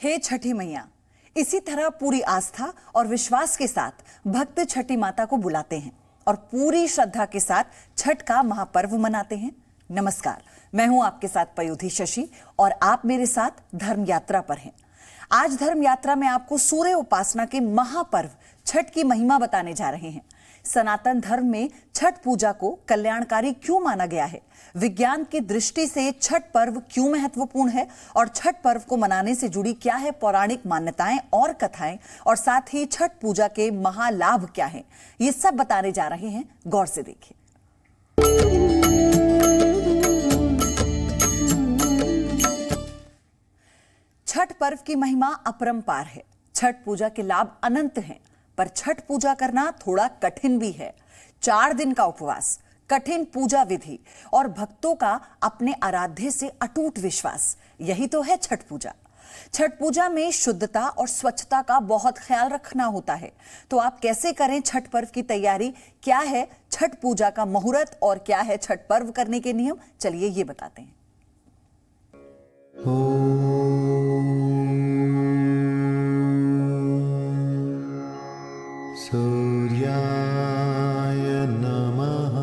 हे छठी मैया, इसी तरह पूरी आस्था और विश्वास के साथ भक्त छठी माता को बुलाते हैं और पूरी श्रद्धा के साथ छठ का महापर्व मनाते हैं। नमस्कार, मैं हूं आपके साथ पयोधी शशि और आप मेरे साथ धर्म यात्रा पर हैं। आज धर्म यात्रा में आपको सूर्य उपासना के महापर्व छठ की महिमा बताने जा रहे हैं। सनातन धर्म में छठ पूजा को कल्याणकारी क्यों माना गया है, विज्ञान की दृष्टि से छठ पर्व क्यों महत्वपूर्ण है और छठ पर्व को मनाने से जुड़ी क्या है पौराणिक मान्यताएं और कथाएं, और साथ ही छठ पूजा के महालाभ क्या हैं, ये सब बताने जा रहे हैं। गौर से देखिए। छठ पर्व की महिमा अपरंपार है। छठ पूजा के लाभ अनंत हैं, पर छठ पूजा करना थोड़ा कठिन भी है। 4 दिन का उपवास, कठिन पूजा विधि और भक्तों का अपने आराध्य से अटूट विश्वास, यही तो है छठ पूजा। छठ पूजा में शुद्धता और स्वच्छता का बहुत ख्याल रखना होता है। तो आप कैसे करें छठ पर्व की तैयारी, क्या है छठ पूजा का मुहूर्त और क्या है छठ पर्व करने के नियम, चलिए ये बताते हैं। सूर्याय नमः।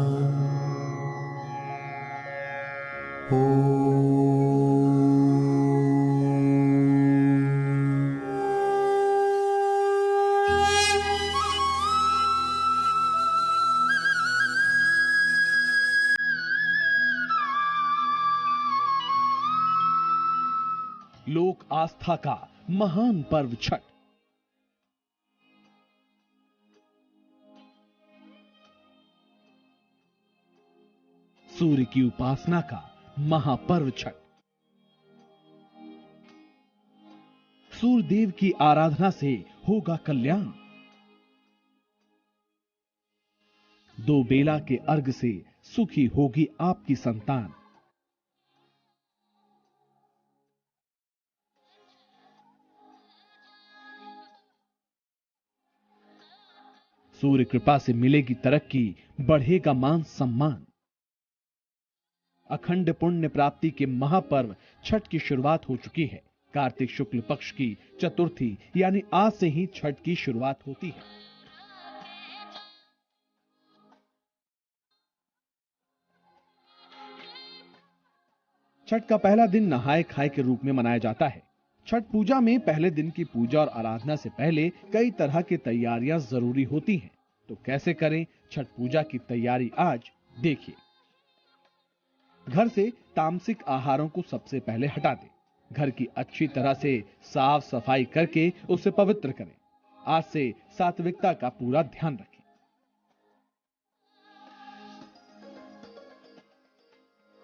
लोक आस्था का महान पर्व छठ। सूर्य की उपासना का महापर्व छठ। सूर्य देव की आराधना से होगा कल्याण। 2 बेला के अर्घ से सुखी होगी आपकी संतान। सूर्य कृपा से मिलेगी तरक्की, बढ़ेगा मान सम्मान। अखंड पुण्य प्राप्ति के महापर्व छठ की शुरुआत हो चुकी है। कार्तिक शुक्ल पक्ष की चतुर्थी यानी आज से ही छठ की शुरुआत होती है। छठ का पहला दिन नहाए खाए के रूप में मनाया जाता है। छठ पूजा में पहले दिन की पूजा और आराधना से पहले कई तरह की तैयारियां जरूरी होती हैं। तो कैसे करें छठ पूजा की तैयारी, आज देखिए। घर से तामसिक आहारों को सबसे पहले हटा दें। घर की अच्छी तरह से साफ सफाई करके उसे पवित्र करें। आज से सात्विकता का पूरा ध्यान रखें।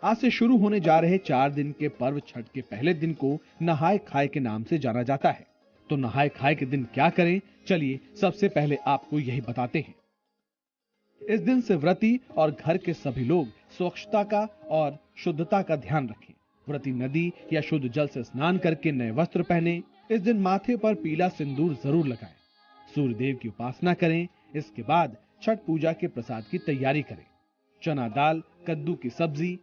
आज से शुरू होने जा रहे 4 दिन के पर्व छठ के पहले दिन को नहाए खाए के नाम से जाना जाता है। तो नहाए खाए के दिन क्या करें, चलिए सबसे पहले आपको यही बताते हैं। इस दिन से व्रती और घर के सभी लोग स्वच्छता का और शुद्धता का ध्यान रखें। व्रती नदी या शुद्ध जल से स्नान करके नए वस्त्र पहने। इस दिन माथे पर पीला सिंदूर जरूर लगाएं। सूर्य देव की उपासना करें। इसके बाद छठ पूजा के प्रसाद की तैयारी करें। चना दाल, कद्दू की सब्जी,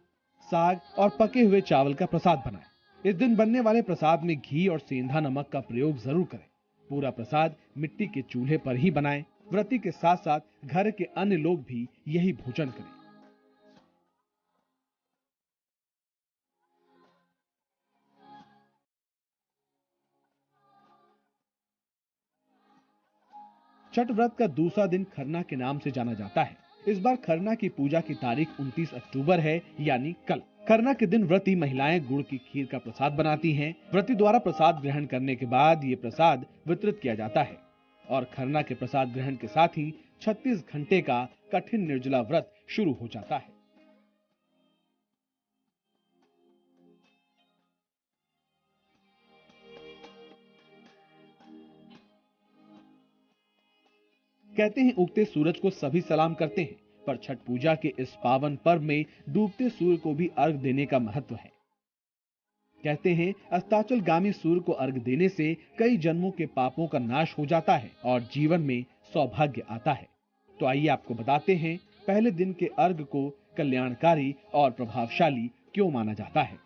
साग और पके हुए चावल का प्रसाद बनाएं। इस दिन बनने वाले प्रसाद में घी और सेंधा नमक का प्रयोग जरूर करें। पूरा प्रसाद मिट्टी के चूल्हे पर ही बनाएं। व्रती के साथ साथ घर के अन्य लोग भी यही भोजन करें। छठ व्रत का दूसरा दिन खरना के नाम से जाना जाता है। इस बार खरना की पूजा की तारीख 29 अक्टूबर है, यानी कल। खरना के दिन व्रती महिलाएं गुड़ की खीर का प्रसाद बनाती हैं। व्रती द्वारा प्रसाद ग्रहण करने के बाद ये प्रसाद वितरित किया जाता है और खरना के प्रसाद ग्रहण के साथ ही 36 घंटे का कठिन निर्जला व्रत शुरू हो जाता है। कहते हैं उगते सूरज को सभी सलाम करते हैं, पर छठ पूजा के इस पावन पर्व में डूबते सूर्य को भी अर्घ देने का महत्व है। कहते हैं अस्ताचलगामी सूर्य को अर्घ देने से कई जन्मों के पापों का नाश हो जाता है और जीवन में सौभाग्य आता है। तो आइए आपको बताते हैं पहले दिन के अर्घ को कल्याणकारी और प्रभावशाली क्यों माना जाता है।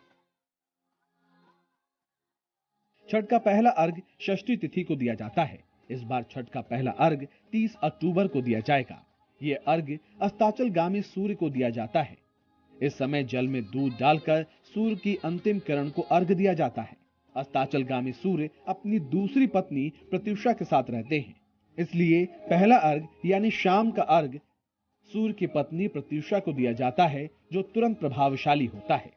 छठ का पहला अर्घ षष्ठी तिथि को दिया जाता है। इस बार छठ का पहला अर्घ 30 अक्टूबर को दिया जाएगा। ये अर्घ अस्ताचलगामी सूर्य को दिया जाता है। इस समय जल में दूध डालकर सूर्य की अंतिम किरण को अर्घ दिया जाता है। अस्ताचलगामी सूर्य अपनी दूसरी पत्नी प्रत्युषा के साथ रहते हैं, इसलिए पहला अर्घ यानी शाम का अर्घ सूर्य की पत्नी प्रत्युषा को दिया जाता है, जो तुरंत प्रभावशाली होता है।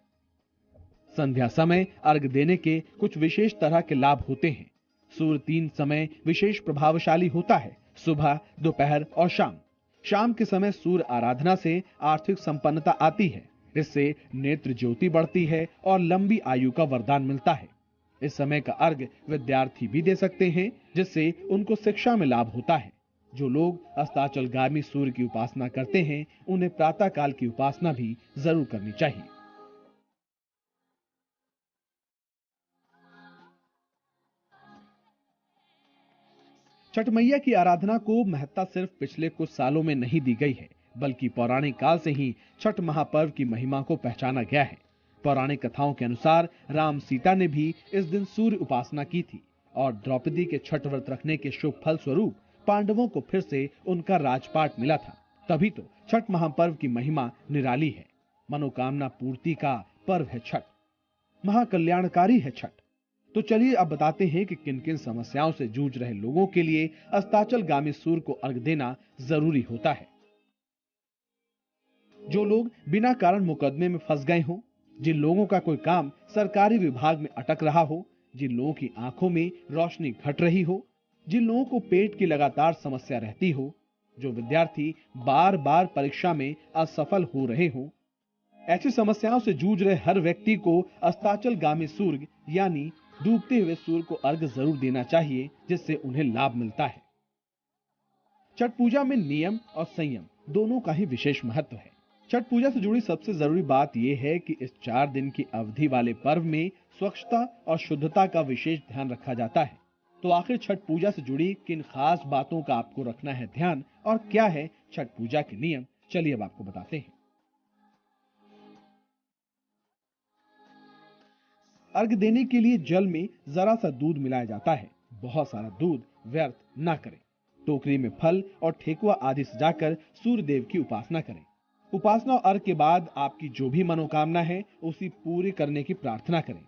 संध्या समय अर्घ देने के कुछ विशेष तरह के लाभ होते हैं। सूर्य 3 समय विशेष प्रभावशाली होता है, सुबह, दोपहर और शाम। शाम के समय सूर्य आराधना से आर्थिक संपन्नता आती है। इससे नेत्र ज्योति बढ़ती है और लंबी आयु का वरदान मिलता है। इस समय का अर्घ विद्यार्थी भी दे सकते हैं, जिससे उनको शिक्षा में लाभ होता है। जो लोग अस्ताचलगामी सूर्य की उपासना करते हैं, उन्हें प्रातः काल की उपासना भी जरूर करनी चाहिए। छठ मैया की आराधना को महत्ता सिर्फ पिछले कुछ सालों में नहीं दी गई है, बल्कि पौराणिक काल से ही छठ महापर्व की महिमा को पहचाना गया है। पौराणिक कथाओं के अनुसार राम सीता ने भी इस दिन सूर्य उपासना की थी और द्रौपदी के छठ व्रत रखने के शुभ फल स्वरूप पांडवों को फिर से उनका राजपाट मिला था। तभी तो छठ महापर्व की महिमा निराली है। मनोकामना पूर्ति का पर्व है छठ, महाकल्याणकारी है छठ। तो चलिए अब बताते हैं कि किन किन समस्याओं से जूझ रहे लोगों के लिए अस्ताचलगामी सूर्य को अर्घ देना जरूरी होता है। जो लोग बिना कारण मुकदमे में फंस गए हों, जिन लोगों का कोई काम सरकारी विभाग में अटक रहा हो, जिन लोगों की आंखों में रोशनी घट रही हो, जिन लोगों को पेट की लगातार समस्या रहती हो, जो विद्यार्थी बार बार परीक्षा में असफल हो रहे हो, ऐसी समस्याओं से जूझ रहे हर व्यक्ति को अस्ताचलगामी सूर्य यानी डूबते हुए सूर्य को अर्घ जरूर देना चाहिए, जिससे उन्हें लाभ मिलता है। छठ पूजा में नियम और संयम दोनों का ही विशेष महत्व है। छठ पूजा से जुड़ी सबसे जरूरी बात यह है कि इस 4 दिन की अवधि वाले पर्व में स्वच्छता और शुद्धता का विशेष ध्यान रखा जाता है। तो आखिर छठ पूजा से जुड़ी किन खास बातों का आपको रखना है ध्यान, और क्या है छठ पूजा के नियम, चलिए अब आपको बताते हैं। अर्घ देने के लिए जल में जरा सा दूध मिलाया जाता है। बहुत सारा दूध व्यर्थ ना करें। टोकरी में फल और ठेकुआ आदि सजाकर सूर्य देव की उपासना करें। उपासना और अर्घ के बाद आपकी जो भी मनोकामना है उसी पूरी करने की प्रार्थना करें।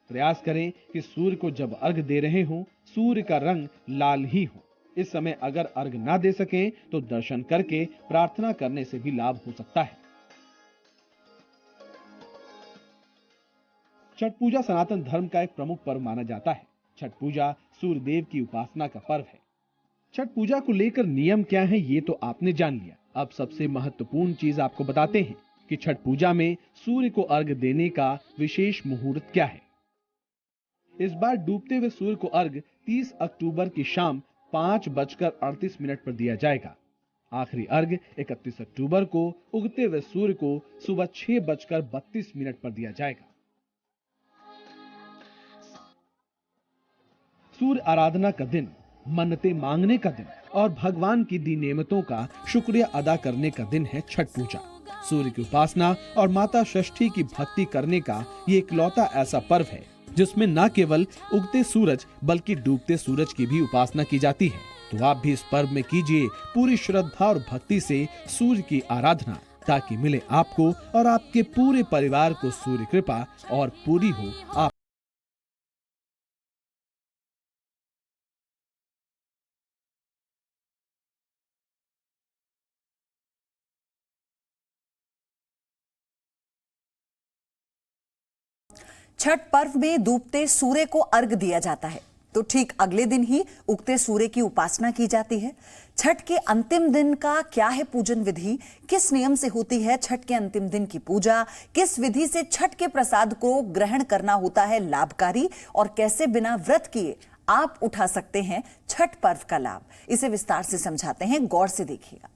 प्रयास करें कि सूर्य को जब अर्घ दे रहे हों, सूर्य का रंग लाल ही हो। इस समय अगर अर्घ ना दे सकें तो दर्शन करके प्रार्थना करने से भी लाभ हो सकता है। छठ पूजा सनातन धर्म का एक प्रमुख पर्व माना जाता है। छठ पूजा सूर्य देव की उपासना का पर्व है। छठ पूजा को लेकर नियम क्या है ये तो आपने जान लिया। अब सबसे महत्वपूर्ण चीज आपको बताते हैं कि छठ पूजा में सूर्य को अर्घ देने का विशेष मुहूर्त क्या है। इस बार डूबते हुए सूर्य को अर्घ 30 अक्टूबर की शाम 5:38 पर दिया जाएगा। आखिरी अर्घ 31 अक्टूबर को उगते हुए सूर्य को सुबह 6:32 पर दिया जाएगा। सूर्य आराधना का दिन, मन्नतें मांगने का दिन और भगवान की दी नेमतों का शुक्रिया अदा करने का दिन है छठ पूजा। सूर्य की उपासना और माता षष्ठी की भक्ति करने का ये इकलौता ऐसा पर्व है जिसमें न केवल उगते सूरज बल्कि डूबते सूरज की भी उपासना की जाती है। तो आप भी इस पर्व में कीजिए पूरी श्रद्धा और भक्ति से सूर्य की आराधना, ताकि मिले आपको और आपके पूरे परिवार को सूर्य कृपा और पूरी हो आप। छठ पर्व में डूबते सूर्य को अर्घ दिया जाता है, तो ठीक अगले दिन ही उगते सूर्य की उपासना की जाती है। छठ के अंतिम दिन का क्या है पूजन विधि, किस नियम से होती है छठ के अंतिम दिन की पूजा, किस विधि से छठ के प्रसाद को ग्रहण करना होता है लाभकारी, और कैसे बिना व्रत किए आप उठा सकते हैं छठ पर्व का लाभ, इसे विस्तार से समझाते हैं, गौर से देखिएगा।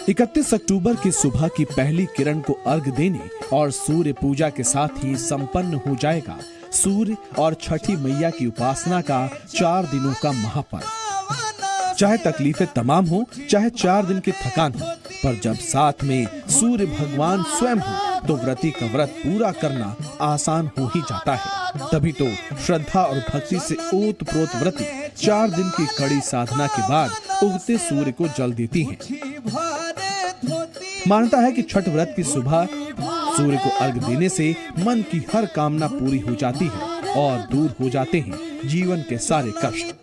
31 अक्टूबर की सुबह की पहली किरण को अर्घ देने और सूर्य पूजा के साथ ही संपन्न हो जाएगा सूर्य और छठी मैया की उपासना का 4 दिनों का महापर्व। चाहे तकलीफें तमाम हो, चाहे 4 दिन की थकान हो, पर जब साथ में सूर्य भगवान स्वयं हो तो व्रती का व्रत पूरा करना आसान हो ही जाता है। तभी तो श्रद्धा और भक्ति से ओतप्रोत व्रती 4 दिन की कड़ी साधना के बाद उगते सूर्य को जल देती हैं। मानता है कि छठ व्रत की सुबह सूर्य को अर्घ देने से मन की हर कामना पूरी हो जाती है और दूर हो जाते हैं जीवन के सारे कष्ट।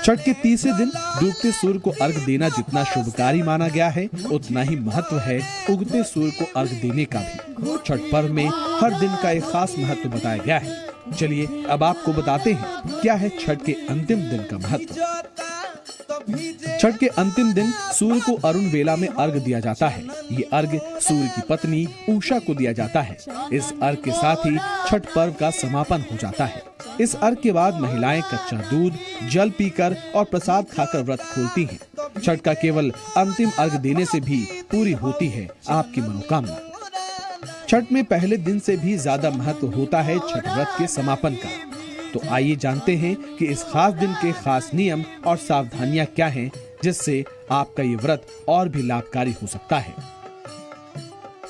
छठ के तीसरे दिन डूबते सूर्य को अर्घ देना जितना शुभकारी माना गया है, उतना ही महत्व है उगते सूर्य को अर्घ देने का भी। छठ पर्व में हर दिन का एक खास महत्व बताया गया है। चलिए अब आपको बताते हैं क्या है छठ के अंतिम दिन का महत्व। छठ के अंतिम दिन सूर्य को अरुण वेला में अर्घ दिया जाता है। ये अर्घ सूर्य की पत्नी उषा को दिया जाता है। इस अर्घ के साथ ही छठ पर्व का समापन हो जाता है। इस अर्घ के बाद महिलाएं कच्चा दूध, जल पीकर और प्रसाद खाकर व्रत खोलती हैं। छठ का केवल अंतिम अर्घ देने से भी पूरी होती है आपकी मनोकामना। छठ में पहले दिन से भी ज्यादा महत्व होता है छठ व्रत के समापन का। तो आइए जानते हैं कि इस खास दिन के खास नियम और सावधानियां क्या हैं, जिससे आपका ये व्रत और भी लाभकारी हो सकता है।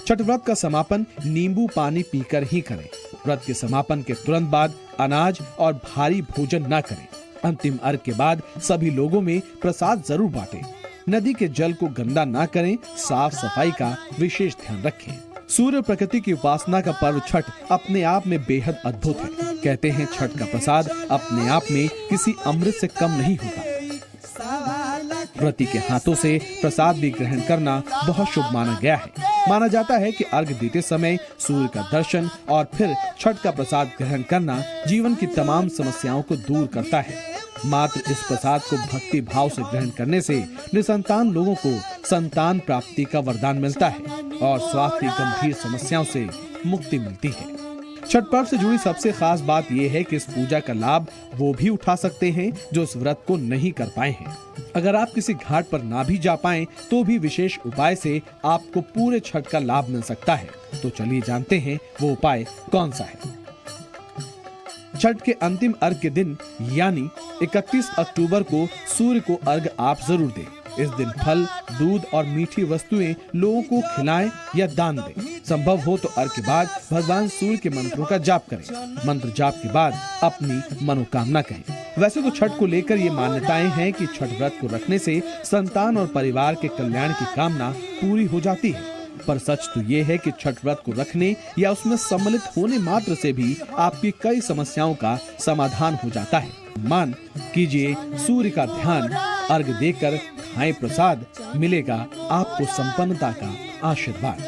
छठ व्रत का समापन नींबू पानी पीकर ही करें। व्रत के समापन के तुरंत बाद अनाज और भारी भोजन न करें। अंतिम अर्घ के बाद सभी लोगों में प्रसाद जरूर बांटें। नदी के जल को गंदा न करें। साफ सफाई का विशेष ध्यान रखें। सूर्य प्रकृति की उपासना का पर्व छठ अपने आप में बेहद अद्भुत है। कहते हैं छठ का प्रसाद अपने आप में किसी अमृत से कम नहीं होता। व्रती के हाथों से प्रसाद भी ग्रहण करना बहुत शुभ माना गया है। माना जाता है कि अर्घ देते समय सूर्य का दर्शन और फिर छठ का प्रसाद ग्रहण करना जीवन की तमाम समस्याओं को दूर करता है। मात्र इस प्रसाद को भक्ति भाव से ग्रहण करने से निसंतान लोगों को संतान प्राप्ति का वरदान मिलता है और स्वास्थ्य की गंभीर समस्याओं से मुक्ति मिलती है। छठ पर्व से जुड़ी सबसे खास बात यह है कि इस पूजा का लाभ वो भी उठा सकते हैं जो इस व्रत को नहीं कर पाए हैं। अगर आप किसी घाट पर ना भी जा पाएं तो भी विशेष उपाय से आपको पूरे छठ का लाभ मिल सकता है। तो चलिए जानते हैं वो उपाय कौन सा है। छठ के अंतिम अर्घ के दिन यानी 31 अक्टूबर को सूर्य को अर्घ आप जरूर दें। इस दिन फल, दूध और मीठी वस्तुएं लोगों को खिलाएं या दान दें। संभव हो तो अर्घ के बाद भगवान सूर्य के मंत्रों का जाप करें। मंत्र जाप के बाद अपनी मनोकामना कहें। वैसे तो छठ को लेकर ये मान्यताएं हैं कि छठ व्रत को रखने से संतान और परिवार के कल्याण की कामना पूरी हो जाती है, पर सच तो ये है कि छठ व्रत को रखने या उसमें सम्मिलित होने मात्र से भी आपकी कई समस्याओं का समाधान हो जाता है। मान कीजिए सूर्य का ध्यान, अर्घ देकर खाएं प्रसाद, मिलेगा आपको संपन्नता का आशीर्वाद।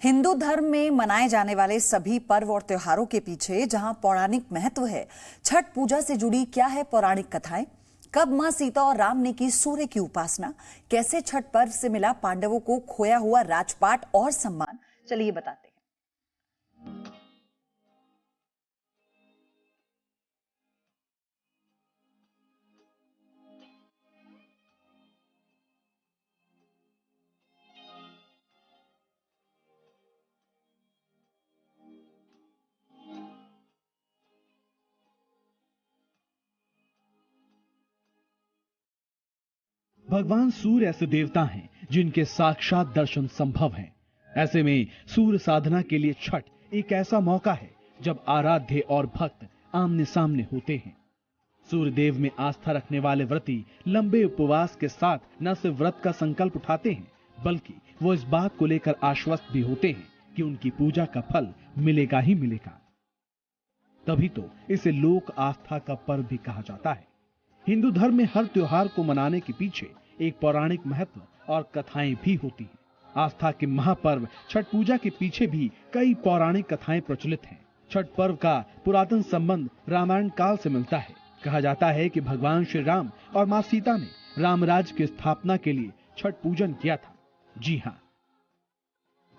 हिंदू धर्म में मनाए जाने वाले सभी पर्व और त्योहारों के पीछे जहां पौराणिक महत्व है, छठ पूजा से जुड़ी क्या है पौराणिक कथाएं? कब मां सीता और राम ने की सूर्य की उपासना? कैसे छठ पर्व से मिला पांडवों को खोया हुआ राजपाट और सम्मान? चलिए बताते हैं। भगवान सूर्य ऐसे देवता हैं जिनके साक्षात दर्शन संभव हैं। ऐसे में सूर्य साधना के लिए छठ एक ऐसा मौका है जब आराध्य और भक्त आमने सामने होते हैं। सूर्य देव में आस्था रखने वाले व्रती लंबे उपवास के साथ न सिर्फ व्रत का संकल्प उठाते हैं, बल्कि वो इस बात को लेकर आश्वस्त भी होते हैं कि उनकी पूजा का फल मिलेगा ही मिलेगा। तभी तो इसे लोक आस्था का पर्व भी कहा जाता है। हिंदू धर्म में हर त्योहार को मनाने के पीछे एक पौराणिक महत्व और कथाएं भी होती हैं। आस्था के महापर्व छठ पूजा के पीछे भी कई पौराणिक कथाएं प्रचलित हैं। छठ पर्व का पुरातन संबंध रामायण काल से मिलता है। कहा जाता है कि भगवान श्री राम और मां सीता ने रामराज की स्थापना के लिए छठ पूजन किया था। जी हाँ,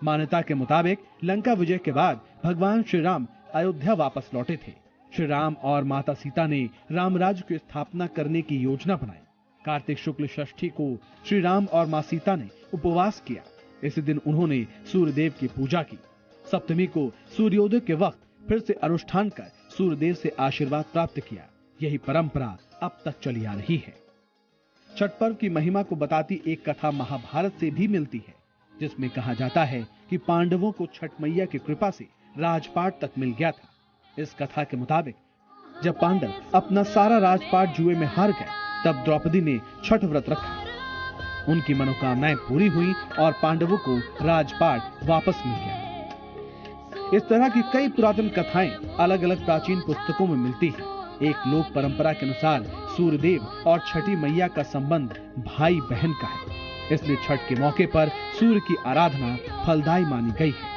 मान्यता के मुताबिक लंका विजय के बाद भगवान श्री राम अयोध्या वापस लौटे थे। श्री राम और माता सीता ने रामराज की स्थापना करने की योजना बनाई। कार्तिक शुक्ल षष्ठी को श्री राम और मां सीता ने उपवास किया। इसी दिन उन्होंने सूर्यदेव की पूजा की। सप्तमी को सूर्योदय के वक्त फिर से अनुष्ठान कर सूर्यदेव से आशीर्वाद प्राप्त किया। यही परंपरा अब तक चली आ रही है। छठ पर्व की महिमा को बताती एक कथा महाभारत से भी मिलती है, जिसमें कहा जाता है कि पांडवों को छठ मैया की कृपा से राजपाट तक मिल गया था। इस कथा के मुताबिक जब पांडव अपना सारा राजपाट जुए में हार गए, तब द्रौपदी ने छठ व्रत रखा। उनकी मनोकामनाएं पूरी हुई और पांडवों को राजपाट वापस मिल गया। इस तरह की कई पुरातन कथाएं अलग अलग प्राचीन पुस्तकों में मिलती हैं। एक लोक परंपरा के अनुसार सूर्यदेव और छठी मैया का संबंध भाई बहन का है, इसलिए छठ के मौके पर सूर्य की आराधना फलदायी मानी गई है।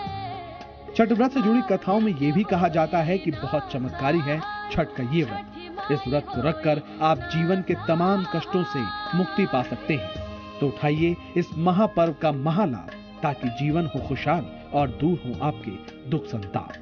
छठ व्रत से जुड़ी कथाओं में यह भी कहा जाता है कि बहुत चमत्कारी है छठ का ये व्रत। इस व्रत को रखकर आप जीवन के तमाम कष्टों से मुक्ति पा सकते हैं। तो उठाइए इस महापर्व का महालाभ, ताकि जीवन हो खुशहाल और दूर हो आपके दुख संताप।